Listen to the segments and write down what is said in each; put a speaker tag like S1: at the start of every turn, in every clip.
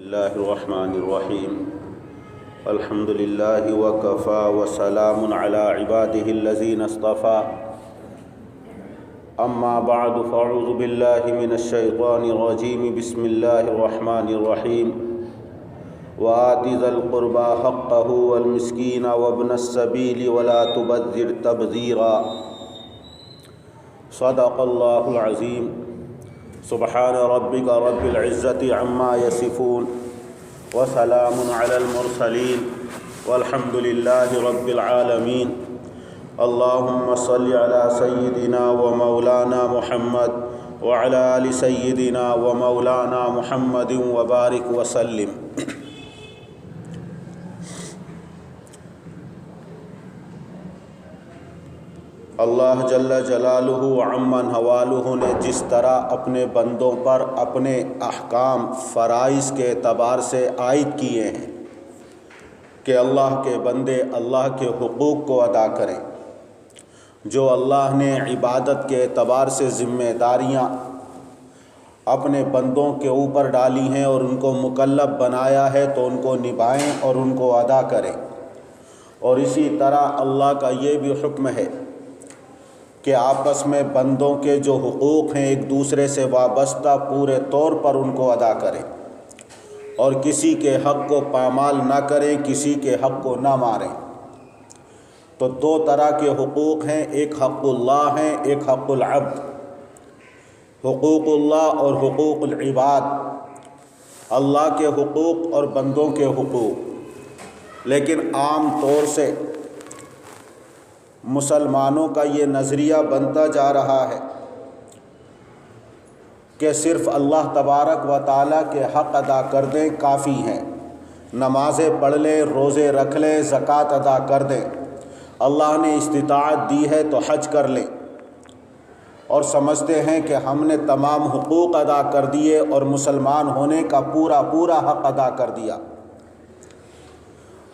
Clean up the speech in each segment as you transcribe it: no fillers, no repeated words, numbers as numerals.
S1: الله الرحمن الرحيم الحمد لله وكفى وسلام على عباده الذين اصطفى أما بعد فأعوذ بالله من الشيطان الرجيم بسم الله الرحمن الرحيم وآت ذا القربى حقه والمسكين وابن السبيل ولا تبذر تبذيرا صدق الله العظيم سبحان ربك رب العزة عما يصفون وسلام على المرسلين والحمد لله رب العالمين اللهم صل على سيدنا ومولانا محمد وعلى آل سيدنا ومولانا محمد وبارك وسلم۔ اللہ جل جلالہ عمن حوالہ نے جس طرح اپنے بندوں پر اپنے احکام فرائض کے اعتبار سے عائد کیے ہیں کہ اللہ کے بندے اللہ کے حقوق کو ادا کریں، جو اللہ نے عبادت کے اعتبار سے ذمہ داریاں اپنے بندوں کے اوپر ڈالی ہیں اور ان کو مکلف بنایا ہے تو ان کو نبھائیں اور ان کو ادا کریں۔ اور اسی طرح اللہ کا یہ بھی حکم ہے کہ آپس میں بندوں کے جو حقوق ہیں ایک دوسرے سے وابستہ پورے طور پر ان کو ادا کریں اور کسی کے حق کو پامال نہ کریں، کسی کے حق کو نہ ماریں۔ تو دو طرح کے حقوق ہیں، ایک حق اللہ ہیں، ایک حق العبد۔ حقوق اللہ اور حقوق العباد، اللہ کے حقوق اور بندوں کے حقوق۔ لیکن عام طور سے مسلمانوں کا یہ نظریہ بنتا جا رہا ہے کہ صرف اللہ تبارک و تعالیٰ کے حق ادا کر دیں کافی ہیں، نمازیں پڑھ لیں، روزے رکھ لیں، زکوٰۃ ادا کر دیں، اللہ نے استطاعت دی ہے تو حج کر لیں، اور سمجھتے ہیں کہ ہم نے تمام حقوق ادا کر دیے اور مسلمان ہونے کا پورا حق ادا کر دیا۔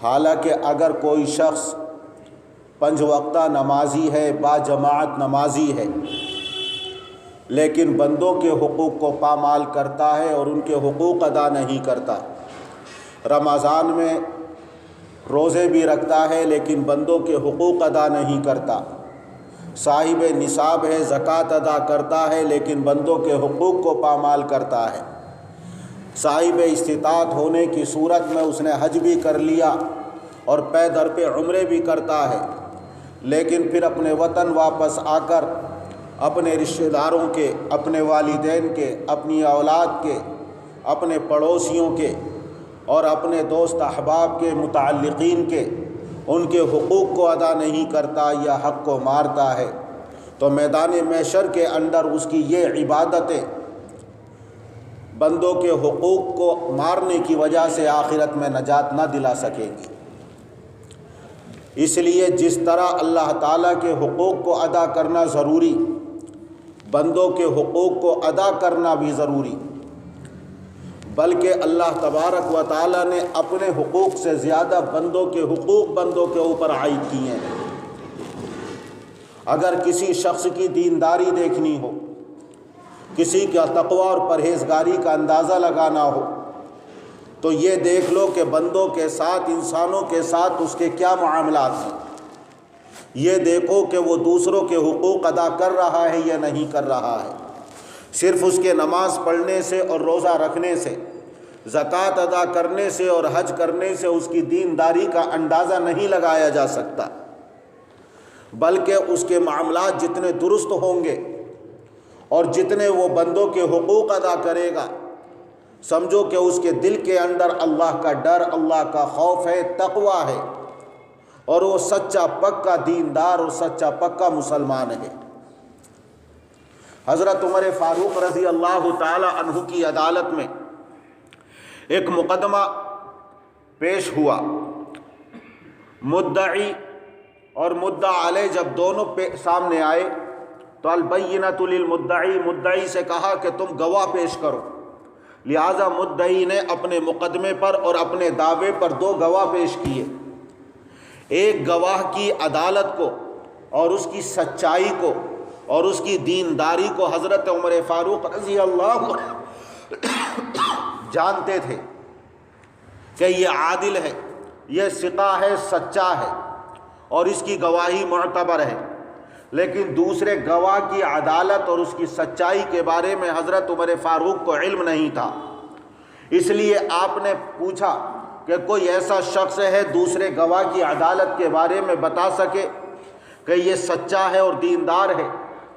S1: حالانکہ اگر کوئی شخص 5 وقتہ نمازی ہے، با جماعت نمازی ہے، لیکن بندوں کے حقوق کو پامال کرتا ہے اور ان کے حقوق ادا نہیں کرتا، رمضان میں روزے بھی رکھتا ہے لیکن بندوں کے حقوق ادا نہیں کرتا، صاحب نصاب ہے، زکوٰۃ ادا کرتا ہے لیکن بندوں کے حقوق کو پامال کرتا ہے، صاحب استطاعت ہونے کی صورت میں اس نے حج بھی کر لیا اور پے در پہ عمرے بھی کرتا ہے، لیکن پھر اپنے وطن واپس آ کر اپنے رشتہ داروں کے، اپنے والدین کے، اپنی اولاد کے، اپنے پڑوسیوں کے اور اپنے دوست احباب کے، متعلقین کے، ان کے حقوق کو ادا نہیں کرتا یا حق کو مارتا ہے، تو میدان محشر کے اندر اس کی یہ عبادتیں بندوں کے حقوق کو مارنے کی وجہ سے آخرت میں نجات نہ دلا سکیں گی۔ اس لیے جس طرح اللہ تعالیٰ کے حقوق کو ادا کرنا ضروری، بندوں کے حقوق کو ادا کرنا بھی ضروری، بلکہ اللہ تبارک و تعالیٰ نے اپنے حقوق سے زیادہ بندوں کے حقوق بندوں کے اوپر عائد کیے ہیں۔ اگر کسی شخص کی دینداری دیکھنی ہو، کسی کا تقوی اور پرہیزگاری کا اندازہ لگانا ہو، تو یہ دیکھ لو کہ بندوں کے ساتھ، انسانوں کے ساتھ اس کے کیا معاملات ہیں، یہ دیکھو کہ وہ دوسروں کے حقوق ادا کر رہا ہے یا نہیں کر رہا ہے۔ صرف اس کے نماز پڑھنے سے اور روزہ رکھنے سے، زکوٰۃ ادا کرنے سے اور حج کرنے سے اس کی دینداری کا اندازہ نہیں لگایا جا سکتا، بلکہ اس کے معاملات جتنے درست ہوں گے اور جتنے وہ بندوں کے حقوق ادا کرے گا، سمجھو کہ اس کے دل کے اندر اللہ کا ڈر، اللہ کا خوف ہے، تقوی ہے، اور وہ سچا پکا دیندار اور سچا پکا مسلمان ہے۔ حضرت عمر فاروق رضی اللہ تعالی عنہ کی عدالت میں ایک مقدمہ پیش ہوا، مدعی اور مدعا علیہ جب دونوں سامنے آئے تو البینۃ للمدعی، مدعی سے کہا کہ تم گواہ پیش کرو، لہذا مدعی نے اپنے مقدمے پر اور اپنے دعوے پر 2 گواہ پیش کیے۔ ایک گواہ کی عدالت کو اور اس کی سچائی کو اور اس کی دینداری کو حضرت عمر فاروق رضی اللہ جانتے تھے، کہ یہ عادل ہے، یہ ثقہ ہے، سچا ہے اور اس کی گواہی معتبر ہے، لیکن دوسرے گواہ کی عدالت اور اس کی سچائی کے بارے میں حضرت عمر فاروق کو علم نہیں تھا۔ اس لیے آپ نے پوچھا کہ کوئی ایسا شخص ہے دوسرے گواہ کی عدالت کے بارے میں بتا سکے کہ یہ سچا ہے اور دیندار ہے،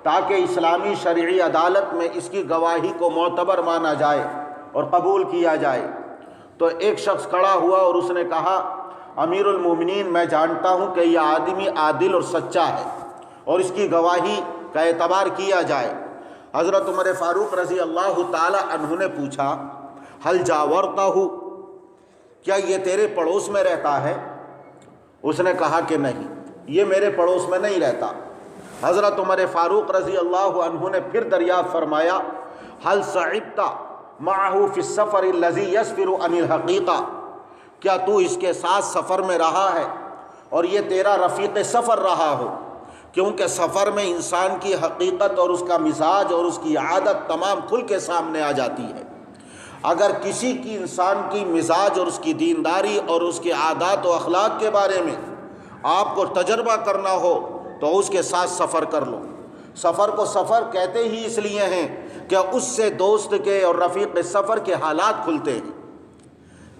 S1: تاکہ اسلامی شرعی عدالت میں اس کی گواہی کو معتبر مانا جائے اور قبول کیا جائے۔ تو ایک شخص کھڑا ہوا اور اس نے کہا، امیر المومنین، میں جانتا ہوں کہ یہ آدمی عادل اور سچا ہے اور اس کی گواہی کا اعتبار کیا جائے۔ حضرت عمر فاروق رضی اللہ تعالی عنہ نے پوچھا، حل جاورتہ، کیا یہ تیرے پڑوس میں رہتا ہے؟ اس نے کہا کہ نہیں، یہ میرے پڑوس میں نہیں رہتا۔ حضرت عمر فاروق رضی اللہ عنہ نے پھر دریافت فرمایا، حل صعبت معہ فی السفر الذی یسفر عن الحقیقہ، کیا تو اس کے ساتھ سفر میں رہا ہے اور یہ تیرا رفیق سفر رہا ہو؟ کیونکہ سفر میں انسان کی حقیقت اور اس کا مزاج اور اس کی عادت تمام کھل کے سامنے آ جاتی ہے۔ اگر کسی کی انسان کی مزاج اور اس کی دینداری اور اس کے عادات و اخلاق کے بارے میں آپ کو تجربہ کرنا ہو تو اس کے ساتھ سفر کر لو۔ سفر کو سفر کہتے ہی اس لیے ہیں کہ اس سے دوست کے اور رفیق سفر کے حالات کھلتے ہیں،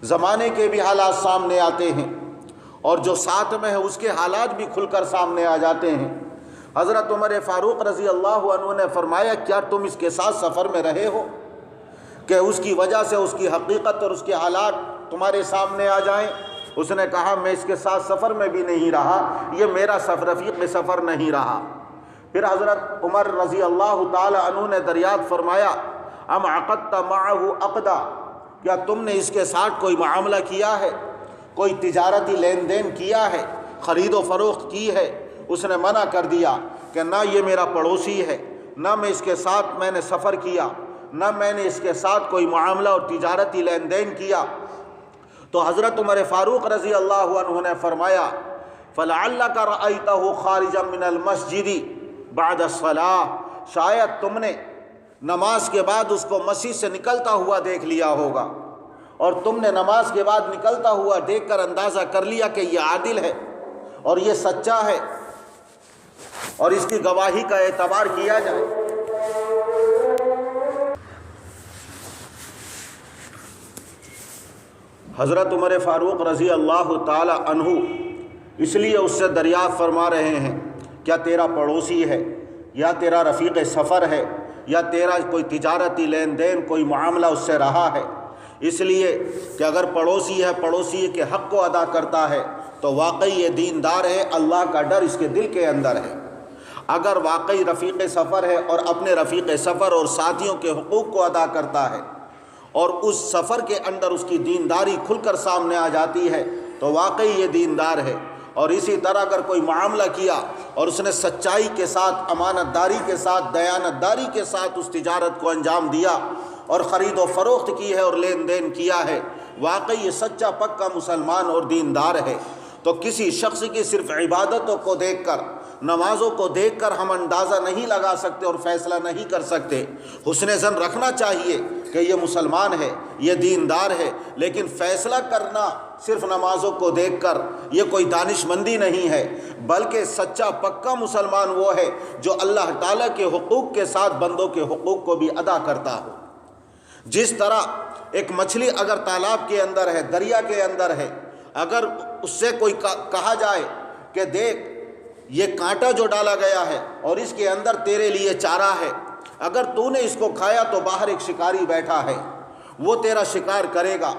S1: زمانے کے بھی حالات سامنے آتے ہیں اور جو ساتھ میں ہے اس کے حالات بھی کھل کر سامنے آ جاتے ہیں۔ حضرت عمر فاروق رضی اللہ عنہ نے فرمایا، کیا تم اس کے ساتھ سفر میں رہے ہو کہ اس کی وجہ سے اس کی حقیقت اور اس کے حالات تمہارے سامنے آ جائیں؟ اس نے کہا، میں اس کے ساتھ سفر میں بھی نہیں رہا، یہ میرا رفیق سفر نہیں رہا۔ پھر حضرت عمر رضی اللہ تعالی عنہ نے دریافت فرمایا، ام عقدت معہ عقدا، کیا تم نے اس کے ساتھ کوئی معاملہ کیا ہے، کوئی تجارتی لین دین کیا ہے، خرید و فروخت کی ہے؟ اس نے منع کر دیا کہ نہ یہ میرا پڑوسی ہے، نہ میں اس کے ساتھ میں نے سفر کیا، نہ میں نے اس کے ساتھ کوئی معاملہ اور تجارتی لین دین کیا۔ تو حضرت عمر فاروق رضی اللہ عنہ نے فرمایا، فَلَعَلَّكَ رَأَيْتَهُ خَارِجًا مِنَ الْمَسْجِدِ بَعْدَ الصَّلَاةِ، شاید تم نے نماز کے بعد اس کو مسجد سے نکلتا ہوا دیکھ لیا ہوگا اور تم نے نماز کے بعد نکلتا ہوا دیکھ کر اندازہ کر لیا کہ یہ عادل ہے اور یہ سچا ہے اور اس کی گواہی کا اعتبار کیا جائے۔ حضرت عمر فاروق رضی اللہ تعالی عنہ اس لیے اس سے دریافت فرما رہے ہیں، کیا تیرا پڑوسی ہے یا تیرا رفیق سفر ہے یا تیرا کوئی تجارتی لین دین کوئی معاملہ اس سے رہا ہے؟ اس لیے کہ اگر پڑوسی ہے، پڑوسی کے حق کو ادا کرتا ہے تو واقعی یہ دیندار ہے، اللہ کا ڈر اس کے دل کے اندر ہے۔ اگر واقعی رفیق سفر ہے اور اپنے رفیق سفر اور ساتھیوں کے حقوق کو ادا کرتا ہے اور اس سفر کے اندر اس کی دینداری کھل کر سامنے آ جاتی ہے تو واقعی یہ دیندار ہے۔ اور اسی طرح اگر کوئی معاملہ کیا اور اس نے سچائی کے ساتھ، امانت داری کے ساتھ، دیانت داری کے ساتھ اس تجارت کو انجام دیا اور خرید و فروخت کی ہے اور لین دین کیا ہے، واقعی یہ سچا پکا مسلمان اور دیندار ہے۔ تو کسی شخص کی صرف عبادتوں کو دیکھ کر، نمازوں کو دیکھ کر ہم اندازہ نہیں لگا سکتے اور فیصلہ نہیں کر سکتے۔ حسن ظن رکھنا چاہیے کہ یہ مسلمان ہے، یہ دیندار ہے، لیکن فیصلہ کرنا صرف نمازوں کو دیکھ کر یہ کوئی دانش مندی نہیں ہے، بلکہ سچا پکا مسلمان وہ ہے جو اللہ تعالیٰ کے حقوق کے ساتھ بندوں کے حقوق کو بھی ادا کرتا ہو۔ جس طرح ایک مچھلی اگر تالاب کے اندر ہے، دریا کے اندر ہے، اگر اس سے کوئی کہا جائے کہ دیکھ یہ کانٹا جو ڈالا گیا ہے اور اس کے اندر تیرے لیے چارہ ہے، اگر تو نے اس کو کھایا تو باہر ایک شکاری بیٹھا ہے، وہ تیرا شکار کرے گا،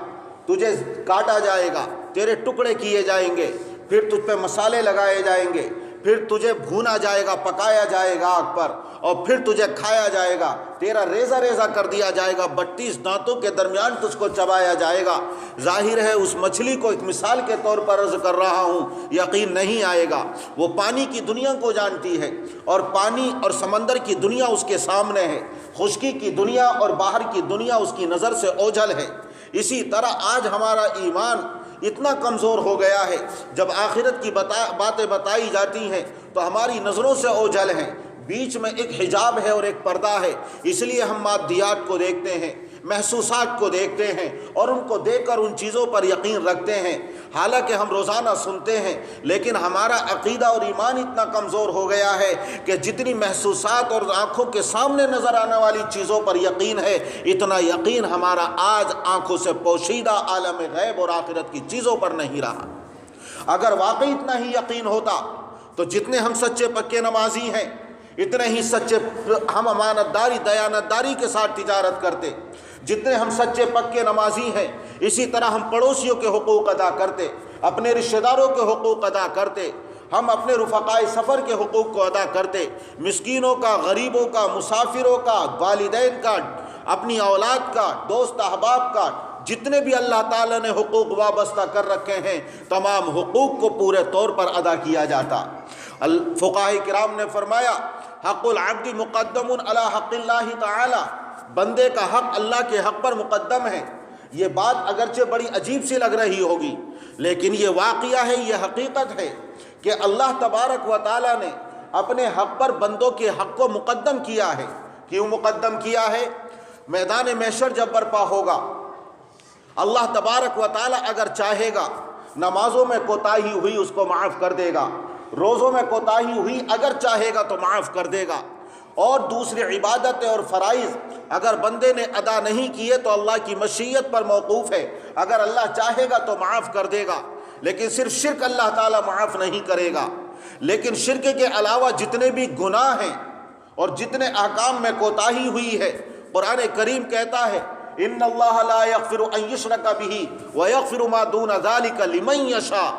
S1: تجھے کاٹا جائے گا، تیرے ٹکڑے کیے جائیں گے، پھر تجھ پہ مسالے لگائے جائیں گے، پھر تجھے بھونا جائے گا، پکایا جائے گا آگ پر، اور پھر تجھے کھایا جائے گا، تیرا ریزہ ریزہ کر دیا جائے گا، 32 دانتوں کے درمیان تجھ کو چبایا جائے گا۔ ظاہر ہے اس مچھلی کو ایک مثال کے طور پر عرض کر رہا ہوں، یقین نہیں آئے گا۔ وہ پانی کی دنیا کو جانتی ہے اور پانی اور سمندر کی دنیا اس کے سامنے ہے، خشکی کی دنیا اور باہر کی دنیا اس کی نظر سے اوجھل ہے۔ اسی طرح آج ہمارا ایمان اتنا کمزور ہو گیا ہے، جب آخرت کی باتیں بتائی جاتی ہیں تو ہماری نظروں سے اوجھل ہیں، بیچ میں ایک حجاب ہے اور ایک پردہ ہے، اس لیے ہم مادیات کو دیکھتے ہیں، محسوسات کو دیکھتے ہیں اور ان کو دیکھ کر ان چیزوں پر یقین رکھتے ہیں، حالانکہ ہم روزانہ سنتے ہیں، لیکن ہمارا عقیدہ اور ایمان اتنا کمزور ہو گیا ہے کہ جتنی محسوسات اور آنکھوں کے سامنے نظر آنے والی چیزوں پر یقین ہے، اتنا یقین ہمارا آج آنکھوں سے پوشیدہ عالم غیب اور آخرت کی چیزوں پر نہیں رہا۔ اگر واقعی اتنا ہی یقین ہوتا تو جتنے ہم سچے پکے نمازی ہیں، اتنے ہی سچے ہم امانت داری دیانت داری کے ساتھ تجارت کرتے، جتنے ہم سچے پکے نمازی ہیں اسی طرح ہم پڑوسیوں کے حقوق ادا کرتے، اپنے رشتہ داروں کے حقوق ادا کرتے، ہم اپنے رفقائے سفر کے حقوق کو ادا کرتے، مسکینوں کا، غریبوں کا، مسافروں کا، والدین کا، اپنی اولاد کا، دوست احباب کا، جتنے بھی اللہ تعالیٰ نے حقوق وابستہ کر رکھے ہیں تمام حقوق کو پورے طور پر ادا کیا جاتا۔ فقہاء کرام نے فرمایا حق العبد مقدم علی حق اللہ تعالی، بندے کا حق اللہ کے حق پر مقدم ہے۔ یہ بات اگرچہ بڑی عجیب سی لگ رہی ہوگی، لیکن یہ واقعہ ہے، یہ حقیقت ہے کہ اللہ تبارک و تعالی نے اپنے حق پر بندوں کے حق کو مقدم کیا ہے۔ کیوں مقدم کیا ہے؟ میدان محشر جب برپا ہوگا، اللہ تبارک و تعالی اگر چاہے گا نمازوں میں کوتاہی ہوئی اس کو معاف کر دے گا، روزوں میں کوتاہی ہوئی اگر چاہے گا تو معاف کر دے گا، اور دوسری عبادتیں اور فرائض اگر بندے نے ادا نہیں کیے تو اللہ کی مشیت پر موقوف ہے، اگر اللہ چاہے گا تو معاف کر دے گا۔ لیکن صرف شرک اللہ تعالیٰ معاف نہیں کرے گا، لیکن شرک کے علاوہ جتنے بھی گناہ ہیں اور جتنے احکام میں کوتاہی ہوئی ہے، قرآن کریم کہتا ہے ان اللہ لا یغفر ان یشرک بہ ویغفر ما دون ذلک لمن یشاء،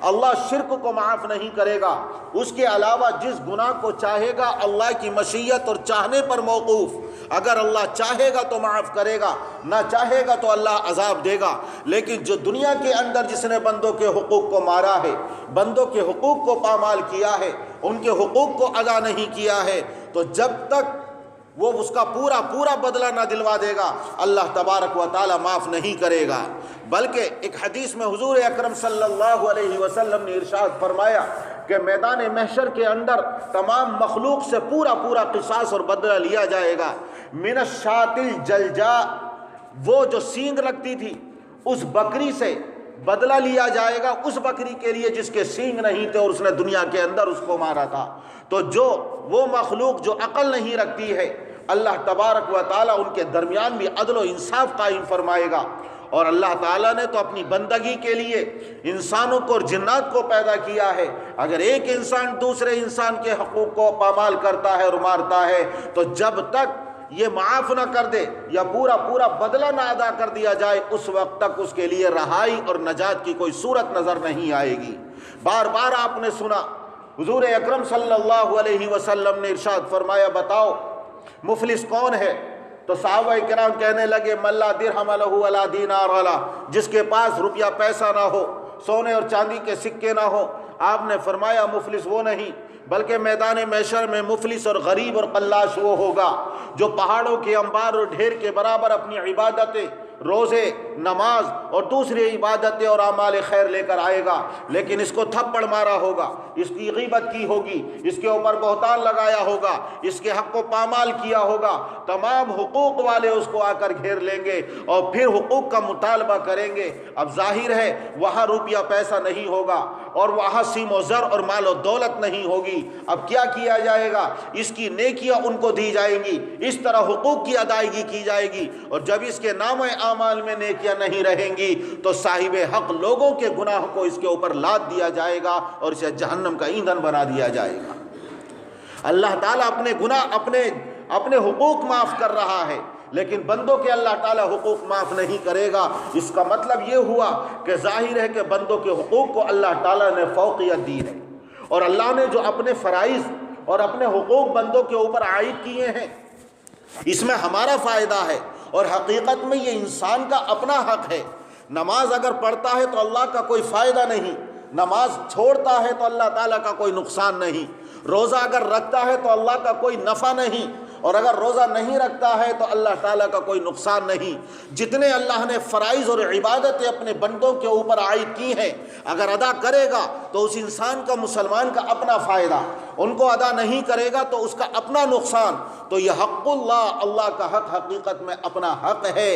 S1: اللہ شرک کو معاف نہیں کرے گا، اس کے علاوہ جس گناہ کو چاہے گا اللہ کی مشیت اور چاہنے پر موقوف، اگر اللہ چاہے گا تو معاف کرے گا، نہ چاہے گا تو اللہ عذاب دے گا۔ لیکن جو دنیا کے اندر جس نے بندوں کے حقوق کو مارا ہے، بندوں کے حقوق کو پامال کیا ہے، ان کے حقوق کو ادا نہیں کیا ہے، تو جب تک وہ اس کا پورا بدلہ نہ دلوا دے گا اللہ تبارک و تعالی معاف نہیں کرے گا۔ بلکہ ایک حدیث میں حضور اکرم صلی اللہ علیہ وسلم نے ارشاد فرمایا کہ میدان محشر کے اندر تمام مخلوق سے پورا قصاص اور بدلہ لیا جائے گا۔ من الشاۃ الجلجاء، وہ جو سینگ رکھتی تھی اس بکری سے بدلہ لیا جائے گا، اس بکری کے لیے جس کے سینگ نہیں تھے اور اس نے دنیا کے اندر اس کو مارا تھا۔ تو جو وہ مخلوق جو عقل نہیں رکھتی ہے، اللہ تبارک و تعالیٰ ان کے درمیان بھی عدل و انصاف قائم فرمائے گا۔ اور اللہ تعالیٰ نے تو اپنی بندگی کے لیے انسانوں کو اور جنات کو پیدا کیا ہے، اگر ایک انسان دوسرے انسان کے حقوق کو پامال کرتا ہے اور مارتا ہے تو جب تک یہ معاف نہ کر دے یا پورا بدلہ نہ ادا کر دیا جائے اس وقت تک اس کے لیے رہائی اور نجات کی کوئی صورت نظر نہیں آئے گی۔ بار بار آپ نے سنا حضور اکرم صلی اللہ علیہ وسلم نے ارشاد فرمایا بتاؤ مفلس کون ہے؟ تو صحابہ کرام کہنے لگے من لا درہم لہ ولا دینار لہ، جس کے پاس روپیہ پیسہ نہ ہو، سونے اور چاندی کے سکے نہ ہو۔ آپ نے فرمایا مفلس وہ نہیں بلکہ میدان محشر میں مفلس اور غریب اور قلاش وہ ہوگا جو پہاڑوں کے انبار اور ڈھیر کے برابر اپنی عبادتیں، روزے، نماز اور دوسری عبادتیں اور اعمال خیر لے کر آئے گا، لیکن اس کو تھپڑ مارا ہوگا، اس کی غیبت کی ہوگی، اس کے اوپر بہتان لگایا ہوگا، اس کے حق کو پامال کیا ہوگا، تمام حقوق والے اس کو آ کر گھیر لیں گے اور پھر حقوق کا مطالبہ کریں گے۔ اب ظاہر ہے وہاں روپیہ پیسہ نہیں ہوگا اور وہاں سیم و زر اور مال و دولت نہیں ہوگی۔ اب کیا کیا جائے گا؟ اس کی نیکیاں ان کو دی جائیں گی، اس طرح حقوق کی ادائیگی کی جائے گی، اور جب اس کے نام اعمال میں نیکیاں نہیں رہیں گی تو صاحب حق لوگوں کے گناہ کو اس کے اوپر لاد دیا جائے گا اور اسے جہنم کا ایندھن بنا دیا جائے گا۔ اللہ تعالیٰ اپنے گناہ اپنے حقوق معاف کر رہا ہے، لیکن بندوں کے اللہ تعالیٰ حقوق معاف نہیں کرے گا۔ اس کا مطلب یہ ہوا کہ ظاہر ہے کہ بندوں کے حقوق کو اللہ تعالیٰ نے فوقیت دی ہے، اور اللہ نے جو اپنے فرائض اور اپنے حقوق بندوں کے اوپر عائد کیے ہیں اس میں ہمارا فائدہ ہے، اور حقیقت میں یہ انسان کا اپنا حق ہے۔ نماز اگر پڑھتا ہے تو اللہ کا کوئی فائدہ نہیں، نماز چھوڑتا ہے تو اللہ تعالیٰ کا کوئی نقصان نہیں، روزہ اگر رکھتا ہے تو اللہ کا کوئی نفع نہیں، اور اگر روزہ نہیں رکھتا ہے تو اللہ تعالیٰ کا کوئی نقصان نہیں۔ جتنے اللہ نے فرائض اور عبادتیں اپنے بندوں کے اوپر عائد کی ہیں اگر ادا کرے گا تو اس انسان کا، مسلمان کا اپنا فائدہ، ان کو ادا نہیں کرے گا تو اس کا اپنا نقصان۔ تو یہ حق اللہ، اللہ کا حق حقیقت میں اپنا حق ہے۔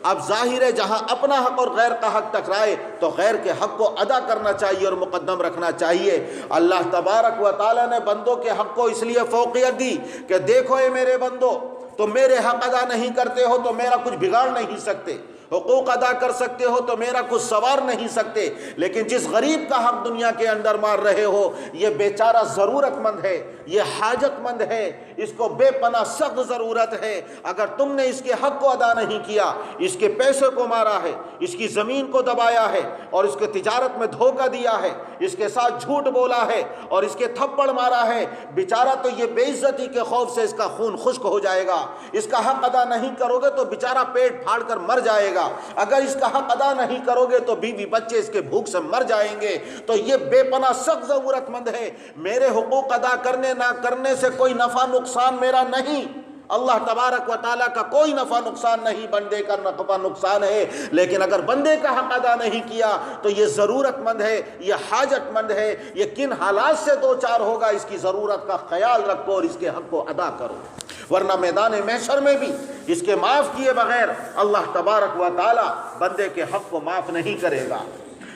S1: اب ظاہر ہے جہاں اپنا حق اور غیر کا حق ٹکرائے تو غیر کے حق کو ادا کرنا چاہیے اور مقدم رکھنا چاہیے۔ اللہ تبارک و تعالیٰ نے بندوں کے حق کو اس لیے فوقیت دی کہ دیکھو اے میرے بندو، تم میرے حق ادا نہیں کرتے ہو تو میرا کچھ بگاڑ نہیں سکتے، حقوق ادا کر سکتے ہو تو میرا کچھ سوار نہیں سکتے، لیکن جس غریب کا حق دنیا کے اندر مار رہے ہو یہ بیچارہ ضرورت مند ہے، یہ حاجت مند ہے، اس کو بے پناہ سخت ضرورت ہے۔ اگر تم نے اس کے حق کو ادا نہیں کیا، اس کے پیسے کو مارا ہے، اس کی زمین کو دبایا ہے اور اس کے تجارت میں دھوکہ دیا ہے، اس کے ساتھ جھوٹ بولا ہے اور اس کے تھپڑ مارا ہے، بیچارہ تو یہ بے عزتی کے خوف سے اس کا خون خشک ہو جائے گا۔ اس کا حق ادا نہیں کرو گے تو بیچارہ پیٹ پھاڑ کر مر جائے گا۔ اگر اس کا حق ادا نہیں کرو گے تو بیوی بچے اس کے بھوک سے مر جائیں گے۔ تو یہ بے پناہ سخت ضرورت مند ہے۔ میرے حقوق ادا کرنے نہ کرنے سے کوئی نفع نقصان میرا نہیں، اللہ تبارک و تعالیٰ کا کوئی نفع نقصان نہیں، بندے کا نفع نقصان ہے۔ لیکن اگر بندے کا حق ادا نہیں کیا تو یہ ضرورت مند ہے، یہ حاجت مند ہے، یہ کن حالات سے دو چار ہوگا، اس کی ضرورت کا خیال رکھو اور اس کے حق کو ادا کرو، ورنہ میدان محشر میں بھی اس کے معاف کیے بغیر اللہ تبارک و تعالیٰ بندے کے حق کو معاف نہیں کرے گا۔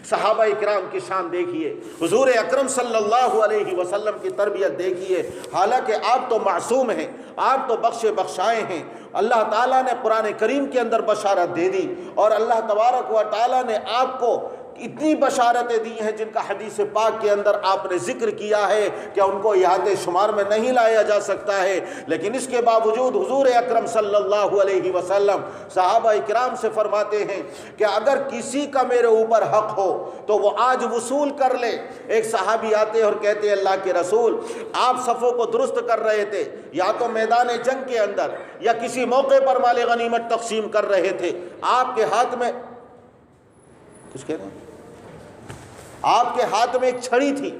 S1: صحابہ کرام کی شان دیکھیے، حضور اکرم صلی اللہ علیہ وسلم کی تربیت دیکھیے۔ حالانکہ آپ تو معصوم ہیں، آپ تو بخشے بخشائے ہیں، اللہ تعالیٰ نے قرآن کریم کے اندر بشارت دے دی اور اللہ تبارک و تعالیٰ نے آپ کو اتنی بشارتیں دی ہیں جن کا حدیث پاک کے اندر آپ نے ذکر کیا ہے کہ ان کو احاطے شمار میں نہیں لایا جا سکتا ہے۔ لیکن اس کے باوجود حضور اکرم صلی اللہ علیہ وسلم صحابہ کرام سے فرماتے ہیں کہ اگر کسی کا میرے اوپر حق ہو تو وہ آج وصول کر لے۔ ایک صحابی آتے اور کہتے ہیں اللہ کے رسول، آپ صفوں کو درست کر رہے تھے، یا تو میدان جنگ کے اندر یا کسی موقع پر مال غنیمت تقسیم کر رہے تھے، آپ کے ہاتھ میں کچھ کہہ رہے ہیں، آپ کے ہاتھ میں ایک چھڑی تھی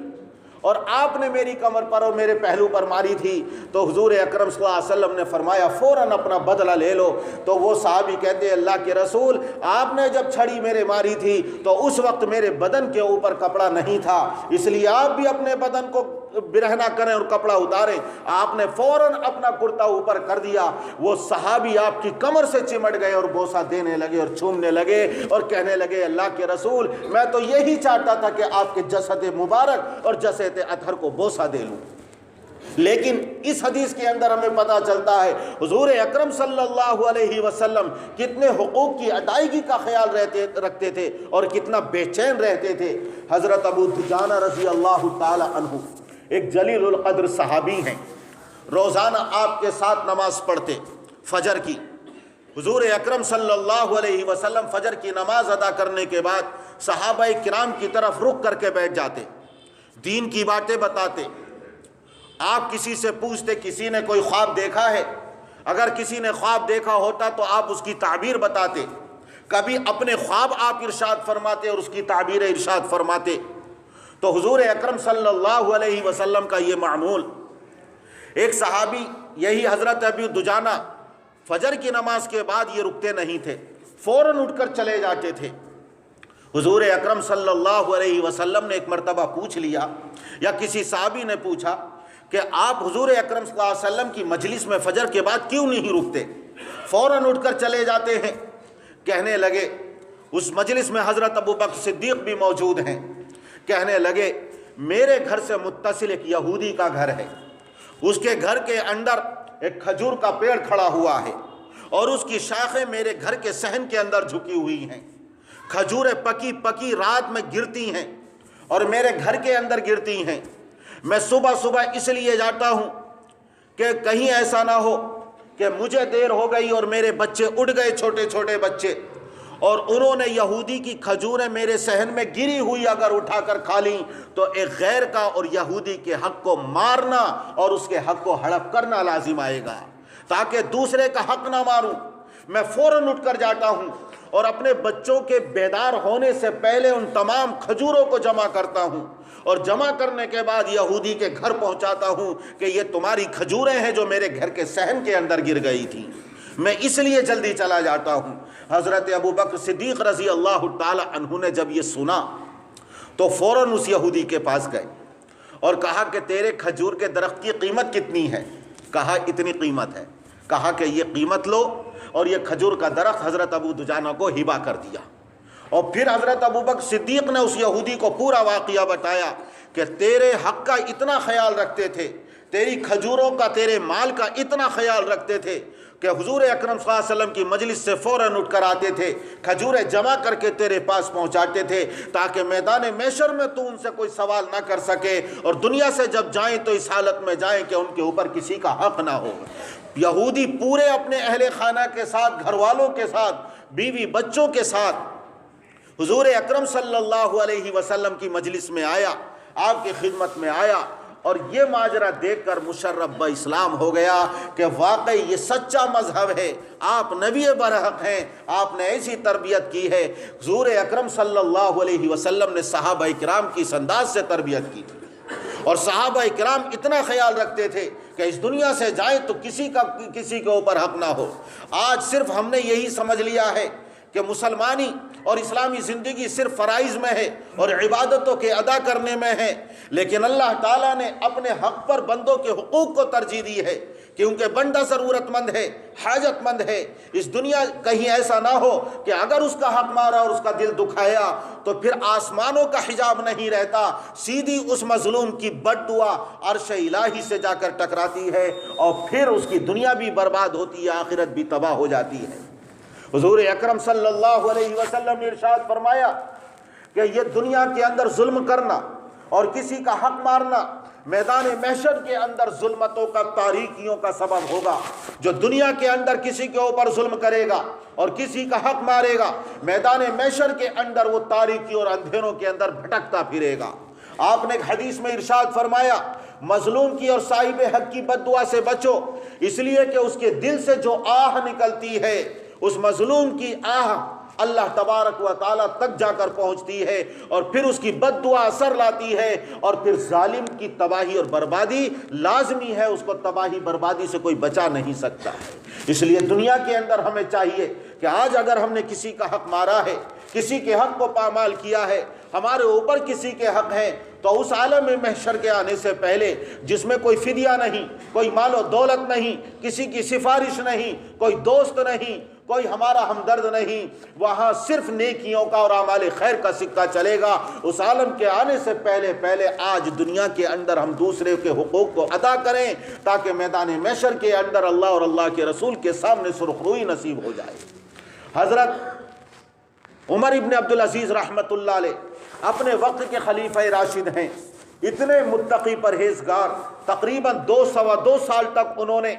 S1: اور آپ نے میری کمر پر اور میرے پہلو پر ماری تھی، تو حضور اکرم صلی اللہ علیہ وسلم نے فرمایا فوراً اپنا بدلہ لے لو۔ تو وہ صحابی کہتے ہیں اللہ کے رسول، آپ نے جب چھڑی میرے ماری تھی تو اس وقت میرے بدن کے اوپر کپڑا نہیں تھا، اس لیے آپ بھی اپنے بدن کو برہنہ کریں اور کپڑا اتاریں۔ آپ نے فوراً اپنا کرتا اوپر کر دیا۔ وہ صحابی آپ کی کمر سے چمٹ گئے اور بوسہ دینے لگے اور چومنے لگے اور کہنے لگے اللہ کے رسول، میں تو یہی چاہتا تھا کہ آپ کے جسد مبارک اور جسد اطہر کو بوسہ دے لوں۔ لیکن اس حدیث کے اندر ہمیں پتہ چلتا ہے حضور اکرم صلی اللہ علیہ وسلم کتنے حقوق کی ادائیگی کا خیال رکھتے تھے اور کتنا بے چین رہتے تھے۔ حضرت ابو دجانہ رضی اللہ تعالی عنہ ایک جلیل القدر صحابی ہیں، روزانہ آپ کے ساتھ نماز پڑھتے فجر کی۔ حضور اکرم صلی اللہ علیہ وسلم فجر کی نماز ادا کرنے کے بعد صحابہ کرام کی طرف رخ کر کے بیٹھ جاتے، دین کی باتیں بتاتے۔ آپ کسی سے پوچھتے کسی نے کوئی خواب دیکھا ہے؟ اگر کسی نے خواب دیکھا ہوتا تو آپ اس کی تعبیر بتاتے، کبھی اپنے خواب آپ ارشاد فرماتے اور اس کی تعبیر ارشاد فرماتے۔ تو حضور اکرم صلی اللہ علیہ وسلم کا یہ معمول۔ ایک صحابی یہی حضرت ابو دجانہ فجر کی نماز کے بعد یہ رکتے نہیں تھے، فوراً اٹھ کر چلے جاتے تھے۔ حضور اکرم صلی اللہ علیہ وسلم نے ایک مرتبہ پوچھ لیا یا کسی صحابی نے پوچھا کہ آپ حضور اکرم صلی اللہ علیہ وسلم کی مجلس میں فجر کے بعد کیوں نہیں رکتے، فوراً اٹھ کر چلے جاتے ہیں؟ کہنے لگے، اس مجلس میں حضرت ابو بکر صدیق بھی موجود ہیں، کہنے لگے میرے گھر سے متصل ایک یہودی کا گھر ہے، اس کے گھر کے اندر ایک کھجور کا پیڑ کھڑا ہوا ہے اور اس کی شاخیں میرے گھر کے صحن کے اندر جھکی ہوئی ہیں، کھجوریں پکی پکی رات میں گرتی ہیں اور میرے گھر کے اندر گرتی ہیں۔ میں صبح صبح اس لیے جاتا ہوں کہ کہیں ایسا نہ ہو کہ مجھے دیر ہو گئی اور میرے بچے اٹھ گئے، چھوٹے چھوٹے بچے، اور انہوں نے یہودی کی کھجوریں میرے صحن میں گری ہوئی اگر اٹھا کر کھا لیں تو ایک غیر کا اور یہودی کے حق کو مارنا اور اس کے حق کو ہڑپ کرنا لازم آئے گا۔ تاکہ دوسرے کا حق نہ ماروں، میں فوراً اٹھ کر جاتا ہوں اور اپنے بچوں کے بیدار ہونے سے پہلے ان تمام کھجوروں کو جمع کرتا ہوں اور جمع کرنے کے بعد یہودی کے گھر پہنچاتا ہوں کہ یہ تمہاری کھجوریں ہیں جو میرے گھر کے صحن کے اندر گر گئی تھیں، میں اس لیے جلدی چلا جاتا ہوں۔ حضرت ابو بکر صدیق رضی اللہ تعالی عنہ نے جب یہ سنا تو فوراً اس یہودی کے پاس گئے اور کہا کہ تیرے کھجور کے درخت کی قیمت کتنی ہے؟ کہا اتنی قیمت ہے، کہا کہ یہ قیمت لو، اور یہ کھجور کا درخت حضرت ابو دجانہ کو ہبہ کر دیا۔ اور پھر حضرت ابوبکر صدیق نے اس یہودی کو پورا واقعہ بتایا کہ تیرے حق کا اتنا خیال رکھتے تھے، تیری کھجوروں کا، تیرے مال کا اتنا خیال رکھتے تھے کہ حضور اکرم صلی اللہ علیہ وسلم کی مجلس سے فوراً اٹھ کر آتے تھے، کھجوریں جمع کر کے تیرے پاس پہنچاتے تھے تاکہ میدان محشر میں تو ان سے کوئی سوال نہ کر سکے، اور دنیا سے جب جائیں تو اس حالت میں جائیں کہ ان کے اوپر کسی کا حق نہ ہو۔ یہودی پورے اپنے اہل خانہ کے ساتھ، گھر والوں کے ساتھ، بیوی بچوں کے ساتھ حضور اکرم صلی اللہ علیہ وسلم کی مجلس میں آیا، آپ کی خدمت میں آیا، اور یہ ماجرا دیکھ کر مشرف با اسلام ہو گیا کہ واقعی یہ سچا مذہب ہے، آپ نبی برحق ہیں، آپ نے ایسی تربیت کی ہے۔ حضور اکرم صلی اللہ علیہ وسلم نے صحابہ کرام کی اس انداز سے تربیت کی تھی، اور صحابہ کرام اتنا خیال رکھتے تھے کہ اس دنیا سے جائیں تو کسی کے اوپر حق نہ ہو۔ آج صرف ہم نے یہی سمجھ لیا ہے کہ مسلمانی اور اسلامی زندگی صرف فرائض میں ہے اور عبادتوں کے ادا کرنے میں ہے، لیکن اللہ تعالیٰ نے اپنے حق پر بندوں کے حقوق کو ترجیح دی ہے، کیونکہ بندہ ضرورت مند ہے، حاجت مند ہے۔ اس دنیا کہیں ایسا نہ ہو کہ اگر اس کا حق مارا اور اس کا دل دکھایا تو پھر آسمانوں کا حجاب نہیں رہتا، سیدھی اس مظلوم کی بد دعا عرش الہی سے جا کر ٹکراتی ہے، اور پھر اس کی دنیا بھی برباد ہوتی ہے، آخرت بھی تباہ ہو جاتی ہے۔ حضور اکرم صلی اللہ علیہ وسلم نے ارشاد فرمایا کہ یہ دنیا کے اندر ظلم کرنا اور کسی کا حق مارنا میدان محشر کے اندر ظلمتوں کا، تاریکیوں کا سبب ہوگا۔ جو دنیا کے اندر کسی کے اوپر ظلم کرے گا اور کسی کا حق مارے گا، میدان محشر کے اندر وہ تاریکی اور اندھیروں کے اندر بھٹکتا پھرے گا۔ آپ نے ایک حدیث میں ارشاد فرمایا، مظلوم کی اور صاحب حق کی بد دعا سے بچو، اس لیے کہ اس کے دل سے جو آہ نکلتی ہے، اس مظلوم کی آہ اللہ تبارک و تعالیٰ تک جا کر پہنچتی ہے، اور پھر اس کی بد دعا اثر لاتی ہے، اور پھر ظالم کی تباہی اور بربادی لازمی ہے، اس کو تباہی بربادی سے کوئی بچا نہیں سکتا۔ اس لیے دنیا کے اندر ہمیں چاہیے کہ آج اگر ہم نے کسی کا حق مارا ہے، کسی کے حق کو پامال کیا ہے، ہمارے اوپر کسی کے حق ہیں، تو اس عالم محشر کے آنے سے پہلے، جس میں کوئی فدیہ نہیں، کوئی مال و دولت نہیں، کسی کی سفارش نہیں، کوئی دوست نہیں، کوئی ہمارا ہمدرد نہیں، وہاں صرف نیکیوں کا اور اعمال خیر کا سکہ چلے گا۔ اس عالم کے آنے سے پہلے آج دنیا کے اندر ہم دوسرے کے حقوق کو ادا کریں تاکہ میدان محشر کے اندر اللہ اور اللہ کے رسول کے سامنے سرخروئی نصیب ہو جائے۔ حضرت عمر ابن عبدالعزیز رحمۃ اللہ علیہ اپنے وقت کے خلیفہ راشد ہیں، اتنے متقی پرہیزگار، تقریباً 2 سال تک انہوں نے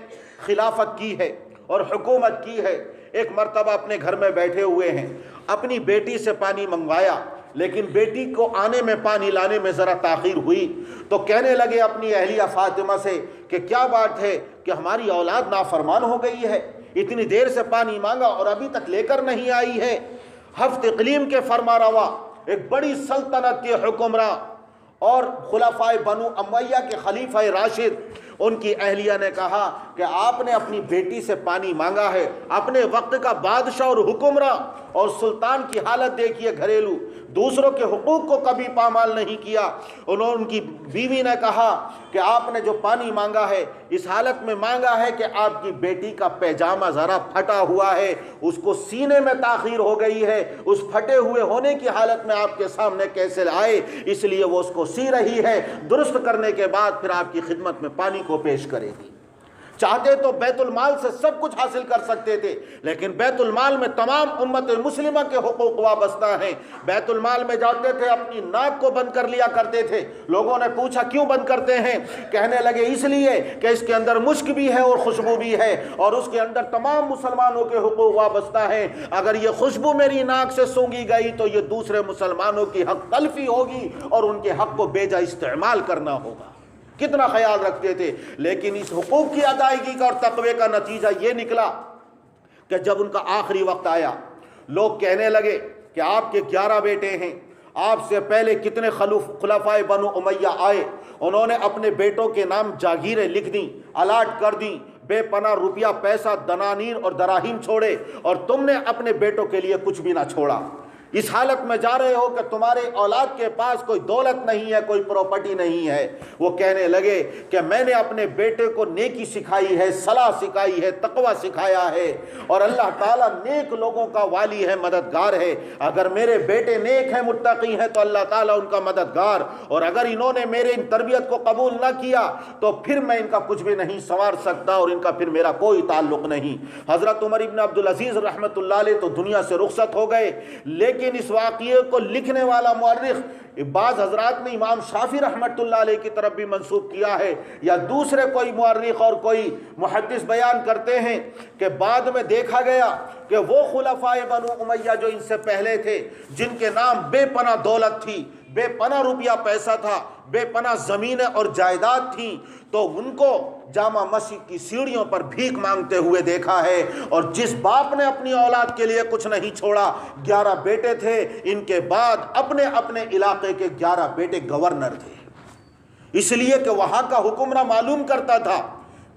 S1: خلافت کی ہے اور حکومت کی ہے۔ ایک مرتبہ اپنے گھر میں بیٹھے ہوئے ہیں، اپنی بیٹی سے پانی منگوایا، لیکن بیٹی کو آنے میں، پانی لانے میں ذرا تاخیر ہوئی، تو کہنے لگے اپنی اہلیہ فاطمہ سے کہ کیا بات ہے کہ ہماری اولاد نافرمان ہو گئی ہے، اتنی دیر سے پانی مانگا اور ابھی تک لے کر نہیں آئی ہے۔ ہفت اقلیم کے فرما روا، ایک بڑی سلطنت کے حکمراں اور خلفائے بنو امیہ کے خلیفہ راشد، ان کی اہلیہ نے کہا کہ آپ نے اپنی بیٹی سے پانی مانگا ہے، اپنے وقت کا بادشاہ اور حکمراں اور سلطان کی حالت دیکھیے گھریلو، دوسروں کے حقوق کو کبھی پامال نہیں کیا۔ ان کی بیوی نے کہا کہ آپ نے جو پانی مانگا ہے اس حالت میں مانگا ہے کہ آپ کی بیٹی کا پیجامہ ذرا پھٹا ہوا ہے، اس کو سینے میں تاخیر ہو گئی ہے، اس پھٹے ہوئے ہونے کی حالت میں آپ کے سامنے کیسے آئے، اس لیے وہ اس کو سی رہی ہے، درست کرنے کے بعد پھر آپ کی خدمت میں پانی کو پیش کرے گی۔ چاہتے تو بیت المال سے سب کچھ حاصل کر سکتے تھے، لیکن بیت المال میں تمام امت مسلمہ کے حقوق وابستہ ہیں۔ بیت المال میں جاتے تھے، اپنی ناک کو بند کر لیا کرتے تھے۔ لوگوں نے پوچھا کیوں بند کرتے ہیں؟ کہنے لگے اس لیے کہ اس کے اندر مشک بھی ہے اور خوشبو بھی ہے، اور اس کے اندر تمام مسلمانوں کے حقوق وابستہ ہیں۔ اگر یہ خوشبو میری ناک سے سونگھی گئی تو یہ دوسرے مسلمانوں کی حق تلفی ہوگی اور ان کے حق کو بیجا استعمال کرنا ہوگا۔ کتنا خیال رکھتے تھے، لیکن اس حقوق کی ادائیگی کا اور تقوی کا نتیجہ یہ نکلا کہ جب ان کا آخری وقت آیا، لوگ کہنے لگے کہ آپ کے 11 بیٹے ہیں، آپ سے پہلے کتنے خلفائے بنو امیہ آئے، انہوں نے اپنے بیٹوں کے نام جاگیریں لکھ دیں، الاٹ کر دیں، بے پناہ روپیہ پیسہ، دنانیر اور دراہیم چھوڑے، اور تم نے اپنے بیٹوں کے لیے کچھ بھی نہ چھوڑا۔ اس حالت میں جا رہے ہو کہ تمہارے اولاد کے پاس کوئی دولت نہیں ہے، کوئی پراپرٹی نہیں ہے۔ وہ کہنے لگے کہ میں نے اپنے بیٹے کو نیکی سکھائی ہے، صلاح سکھائی ہے، تقوی سکھایا ہے، اور اللہ تعالیٰ نیک لوگوں کا والی ہے، مددگار ہے۔ اگر میرے بیٹے نیک ہیں، متقی ہیں، تو اللہ تعالیٰ ان کا مددگار، اور اگر انہوں نے میرے ان تربیت کو قبول نہ کیا تو پھر میں ان کا کچھ بھی نہیں سنوار سکتا، اور ان کا پھر میرا کوئی تعلق نہیں۔ حضرت عمر ابن عبدالعزیز رحمۃ اللہ علیہ تو دنیا سے رخصت ہو گئے، لیکن اس واقعے کو لکھنے والا مورخ بعض حضرات نے امام شافعی رحمۃ اللہ علیہ کی طرف بھی منسوب کیا ہے، یا دوسرے کوئی مورخ اور کوئی محدث بیان کرتے ہیں کہ بعد میں دیکھا گیا کہ وہ خلفائے بنو امیہ جو ان سے پہلے تھے، جن کے نام بے پناہ دولت تھی، بے پناہ روپیہ پیسہ تھا، بے پناہ زمینیں اور جائیداد تھیں، تو ان کو جامع مسجد کی سیڑھیوں پر بھیک مانگتے ہوئے دیکھا ہے۔ اور جس باپ نے اپنی اولاد کے لیے کچھ نہیں چھوڑا، 11 بیٹے تھے، ان کے بعد اپنے اپنے علاقے کے 11 بیٹے گورنر تھے، اس لیے کہ وہاں کا حکمراں معلوم کرتا تھا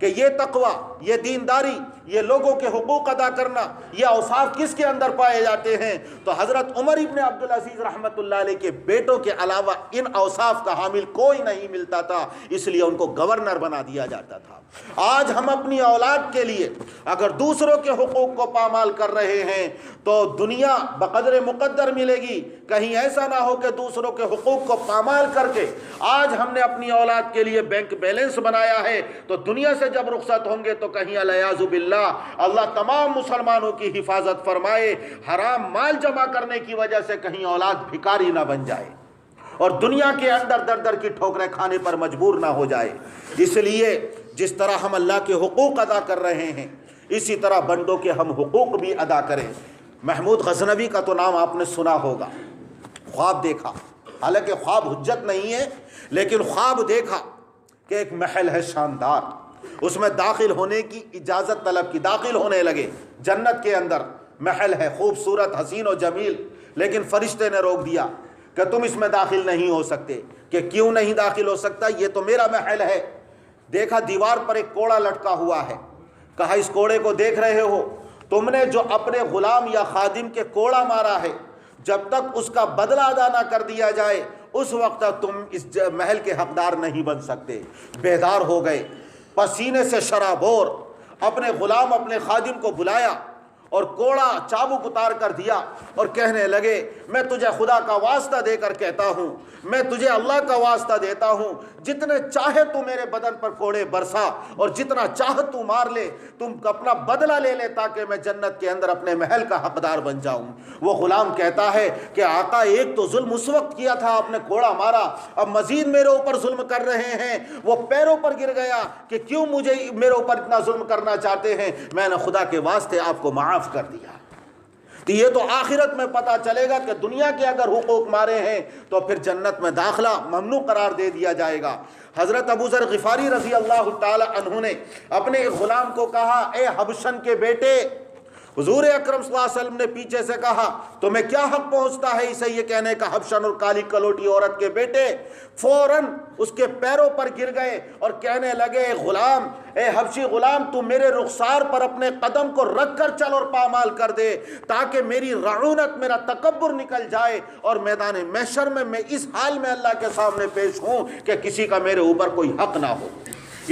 S1: کہ یہ تقوی، یہ دینداری، یہ لوگوں کے حقوق ادا کرنا، یہ اوصاف کس کے اندر پائے جاتے ہیں، تو حضرت عمر ابن عبدالعزیز رحمۃ اللہ علیہ کے بیٹوں کے علاوہ ان اوصاف کا حامل کوئی نہیں ملتا تھا، اس لیے ان کو گورنر بنا دیا جاتا تھا۔ آج ہم اپنی اولاد کے لیے اگر دوسروں کے حقوق کو پامال کر رہے ہیں تو دنیا بقدر مقدر ملے گی، کہیں ایسا نہ ہو کہ دوسروں کے حقوق کو پامال کر کے آج ہم نے اپنی اولاد کے لیے بینک بیلنس بنایا ہے، تو دنیا سے جب رخصت ہوں گے تو کہیں الیاذ باللہ اللہ تمام مسلمانوں کی حفاظت فرمائے، حرام مال جمع کرنے کی وجہ سے کہیں اولاد بھکاری نہ بن جائے اور دنیا کے اندر در در کی ٹھوکریں کھانے پر مجبور نہ ہو جائے۔ اس لیے جس طرح ہم اللہ کے حقوق ادا کر رہے ہیں، اسی طرح بندوں کے ہم حقوق بھی ادا کریں۔ محمود غزنوی کا تو نام آپ نے سنا ہوگا، خواب دیکھا، حالانکہ خواب حجت نہیں ہے، لیکن خواب دیکھا کہ ایک محل ہے شاندار، اس میں داخل ہونے کی اجازت طلب کی، داخل ہونے لگے، جنت کے اندر محل ہے، خوبصورت، حسین و جمیل، لیکن فرشتے نے روک دیا کہ تم اس میں داخل نہیں ہو سکتے۔ کہ کیوں نہیں داخل ہو سکتا؟ یہ تو میرا محل ہے۔ دیکھا دیوار پر ایک کوڑا لٹکا ہوا ہے، کہا اس کوڑے کو دیکھ رہے ہو، تم نے جو اپنے غلام یا خادم کے کوڑا مارا ہے، جب تک اس کا بدلہ ادا نہ کر دیا جائے اس وقت تک تم اس محل کے حقدار نہیں بن سکتے۔ بیدار ہو گئے، پسینے سے شرابور اپنے غلام، اپنے خادم کو بلایا اور کوڑا چابک اتار کر دیا اور کہنے لگے میں تجھے خدا کا واسطہ دے کر کہتا ہوں، میں تجھے اللہ کا واسطہ دیتا ہوں، جتنے چاہے تو میرے بدن پر کوڑے برسا اور جتنا چاہ تو مار لے، تم اپنا بدلہ لے لے تاکہ میں جنت کے اندر اپنے محل کا حقدار بن جاؤں۔ وہ غلام کہتا ہے کہ آقا ایک تو ظلم اس وقت کیا تھا، آپ نے کوڑا مارا، اب مزید میرے اوپر ظلم کر رہے ہیں۔ وہ پیروں پر گر گیا کہ کیوں مجھے میرے اوپر اتنا ظلم کرنا چاہتے ہیں، میں نے خدا کے واسطے آپ کو معاف کر دیا۔ تو یہ تو آخرت میں پتہ چلے گا کہ دنیا کے اگر حقوق مارے ہیں تو پھر جنت میں داخلہ ممنوع قرار دے دیا جائے گا۔ حضرت ابو ذر غفاری رضی اللہ تعالی عنہ نے اپنے غلام کو کہا اے حبشن کے بیٹے، حضور اکرم صلی اللہ علیہ وسلم نے پیچھے سے کہا تمہیں کیا حق پہنچتا ہے اسے یہ کہنے کا، حبشن اور کالی کلوٹی عورت کے بیٹے فوراً اس کے پیروں پر گر گئے اور کہنے لگے اے غلام، اے حبشی غلام، تو میرے رخسار پر اپنے قدم کو رکھ کر چل اور پامال کر دے تاکہ میری رعونت، میرا تکبر نکل جائے اور میدان محشر میں اس حال میں اللہ کے سامنے پیش ہوں کہ کسی کا میرے اوپر کوئی حق نہ ہو۔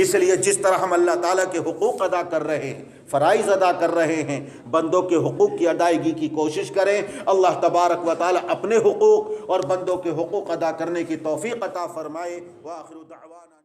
S1: اس لیے جس طرح ہم اللہ تعالیٰ کے حقوق ادا کر رہے ہیں، فرائض ادا کر رہے ہیں، بندوں کے حقوق کی ادائیگی کی کوشش کریں۔ اللہ تبارک و تعالیٰ اپنے حقوق اور بندوں کے حقوق ادا کرنے کی توفیق عطا فرمائے۔ وآخر دعوانا